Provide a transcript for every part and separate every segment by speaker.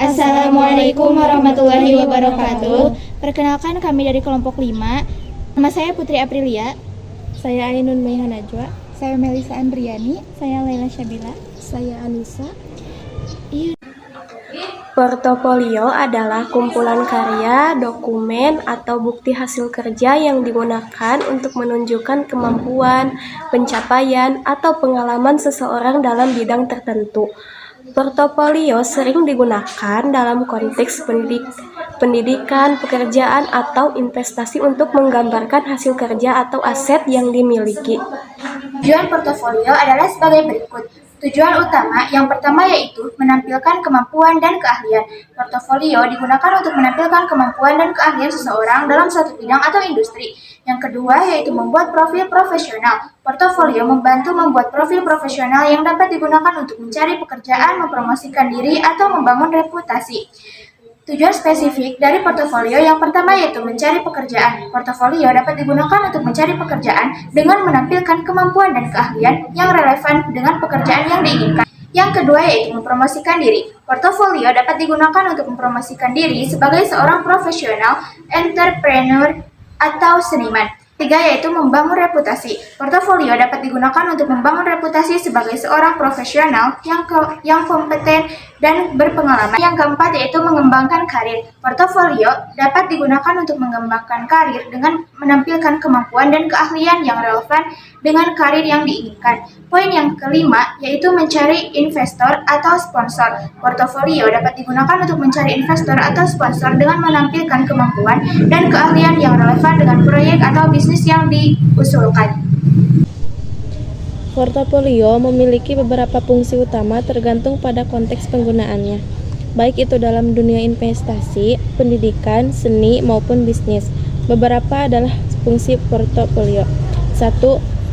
Speaker 1: Assalamualaikum warahmatullahi wabarakatuh. Perkenalkan, kami dari kelompok 5. Nama saya Putri Aprilia.
Speaker 2: Saya Ainun Maiha Najwa.
Speaker 3: Saya Melisa Andriani.
Speaker 2: Saya Laila Syabila.
Speaker 3: Saya Anissa.
Speaker 4: Portofolio adalah kumpulan karya, dokumen, atau bukti hasil kerja yang digunakan untuk menunjukkan kemampuan, pencapaian, atau pengalaman seseorang dalam bidang tertentu. Portofolio sering digunakan dalam konteks pendidikan, pekerjaan, atau investasi untuk menggambarkan hasil kerja atau aset yang dimiliki.
Speaker 1: Tujuan portofolio adalah sebagai berikut. Tujuan utama yang pertama yaitu menampilkan kemampuan dan keahlian. Portofolio digunakan untuk menampilkan kemampuan dan keahlian seseorang dalam suatu bidang atau industri. Yang kedua yaitu membuat profil profesional. Portofolio membantu membuat profil profesional yang dapat digunakan untuk mencari pekerjaan, mempromosikan diri, atau membangun reputasi. Tujuan spesifik dari portofolio yang pertama yaitu mencari pekerjaan. Portofolio dapat digunakan untuk mencari pekerjaan dengan menampilkan kemampuan dan keahlian yang relevan dengan pekerjaan yang diinginkan. Yang kedua yaitu mempromosikan diri. Portofolio dapat digunakan untuk mempromosikan diri sebagai seorang profesional, entrepreneur, atau seniman. Tiga yaitu membangun reputasi. Portofolio dapat digunakan untuk membangun reputasi sebagai seorang profesional yang kompeten dan berpengalaman. Yang keempat yaitu mengembangkan karir. Portofolio dapat digunakan untuk mengembangkan karir dengan menampilkan kemampuan dan keahlian yang relevan dengan karir yang diinginkan. Poin yang kelima yaitu mencari investor atau sponsor. Portofolio dapat digunakan untuk mencari investor atau sponsor dengan menampilkan kemampuan dan keahlian yang relevan dengan proyek atau bisnis yang diusulkan.
Speaker 2: Portofolio memiliki beberapa fungsi utama tergantung pada konteks penggunaannya, baik itu dalam dunia investasi, pendidikan, seni, maupun bisnis. Beberapa adalah fungsi portofolio. 1.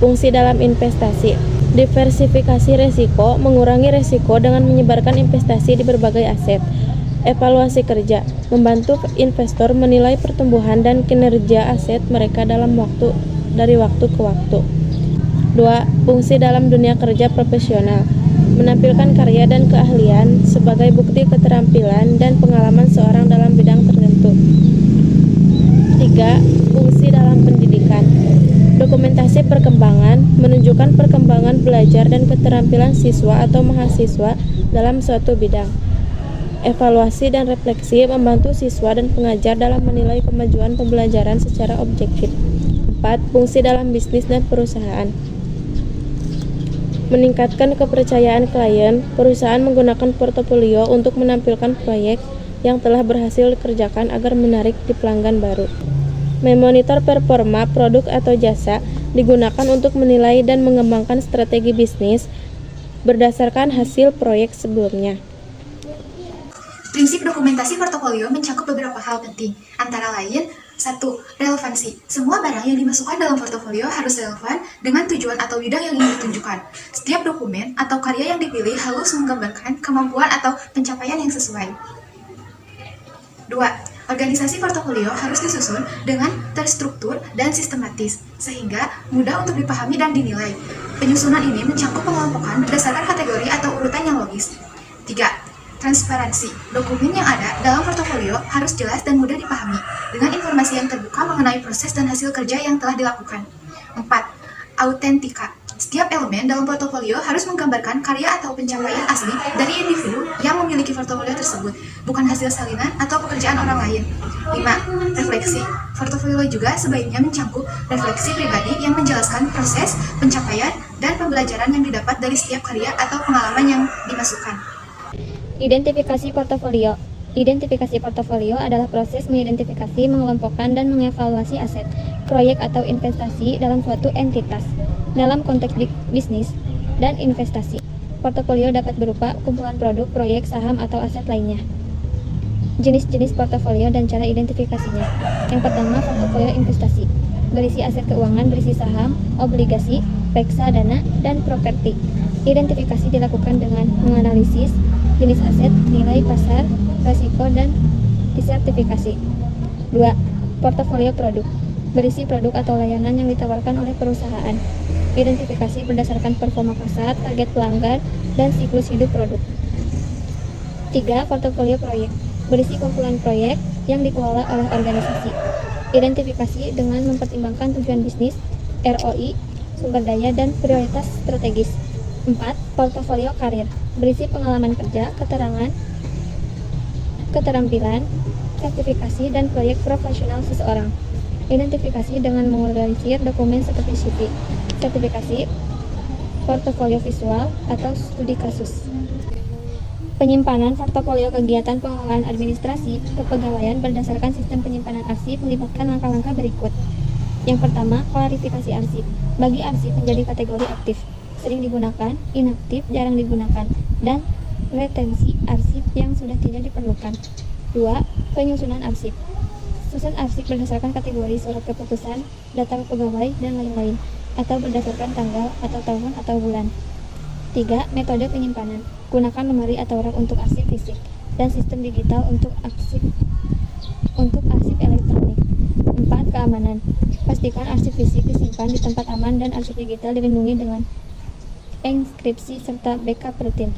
Speaker 2: Fungsi dalam investasi. Diversifikasi risiko, mengurangi risiko dengan menyebarkan investasi di berbagai aset. Evaluasi kerja, membantu investor menilai pertumbuhan dan kinerja aset mereka dari waktu ke waktu. 2. Fungsi dalam dunia kerja profesional, menampilkan karya dan keahlian sebagai bukti keterampilan dan pengalaman seorang dalam bidang tertentu. 3. Fungsi dalam pendidikan, dokumentasi perkembangan, menunjukkan perkembangan belajar dan keterampilan siswa atau mahasiswa dalam suatu bidang. Evaluasi dan refleksi, membantu siswa dan pengajar dalam menilai kemajuan pembelajaran secara objektif. 4. Fungsi dalam bisnis dan perusahaan, meningkatkan kepercayaan klien. Perusahaan menggunakan portofolio untuk menampilkan proyek yang telah berhasil dikerjakan agar menarik di pelanggan baru. Memonitor performa produk atau jasa, digunakan untuk menilai dan mengembangkan strategi bisnis berdasarkan hasil proyek sebelumnya.
Speaker 5: Prinsip dokumentasi portofolio mencakup beberapa hal penting, antara lain 1. Relevansi. Semua barang yang dimasukkan dalam portofolio harus relevan dengan tujuan atau bidang yang ingin ditunjukkan. Setiap dokumen atau karya yang dipilih harus menggambarkan kemampuan atau pencapaian yang sesuai. 2. Organisasi portofolio harus disusun dengan terstruktur dan sistematis, sehingga mudah untuk dipahami dan dinilai. Penyusunan ini mencakup pengelompokan berdasarkan kategori atau urutan yang logis. 3. Transparansi. Dokumen yang ada dalam portofolio harus jelas dan mudah dipahami, dengan informasi yang terbuka mengenai proses dan hasil kerja yang telah dilakukan. 4. Autentika. Setiap elemen dalam portofolio harus menggambarkan karya atau pencapaian asli dari individu yang memiliki portofolio tersebut, bukan hasil salinan atau pekerjaan orang lain. 5. Refleksi. Portofolio juga sebaiknya mencakup refleksi pribadi yang menjelaskan proses, pencapaian, dan pembelajaran yang didapat dari setiap karya atau pengalaman yang dimasukkan.
Speaker 6: Identifikasi portofolio. Identifikasi portofolio adalah proses mengidentifikasi, mengelompokkan, dan mengevaluasi aset, proyek atau investasi dalam suatu entitas. Dalam konteks bisnis dan investasi, portofolio dapat berupa kumpulan produk, proyek, saham, atau aset lainnya. Jenis-jenis portofolio dan cara identifikasinya. Yang pertama, portofolio investasi. Berisi aset keuangan, berisi saham, obligasi, reksadana, dan properti. Identifikasi dilakukan dengan menganalisis jenis aset, nilai pasar, risiko, dan disertifikasi. 2. Portofolio produk. Berisi produk atau layanan yang ditawarkan oleh perusahaan. Identifikasi berdasarkan performa pasar, target pelanggan, dan siklus hidup produk. 3. Portofolio proyek berisi kumpulan proyek yang dikelola oleh organisasi. Identifikasi dengan mempertimbangkan tujuan bisnis, ROI, sumber daya, dan prioritas strategis. 4. Portofolio karir berisi pengalaman kerja, keterampilan, sertifikasi, dan proyek profesional seseorang. Identifikasi dengan mengorganisir dokumen seperti CV, sertifikasi, portofolio visual, atau studi kasus. Penyimpanan portofolio kegiatan pengelolaan administrasi kepegawaian berdasarkan sistem penyimpanan arsip melibatkan langkah-langkah berikut. Yang pertama, klarifikasi arsip. Bagi arsip menjadi kategori aktif, sering digunakan, inaktif, jarang digunakan, dan retensi arsip yang sudah tidak diperlukan. 2. Penyusunan arsip. Susun arsip berdasarkan kategori surat keputusan, data pegawai, dan lain-lain, atau berdasarkan tanggal atau tahun atau bulan. 3. Metode penyimpanan. Gunakan lemari atau rak untuk arsip fisik dan sistem digital untuk arsip elektronik. 4. Keamanan. Pastikan arsip fisik disimpan di tempat aman dan arsip digital dilindungi dengan enkripsi serta backup rutin.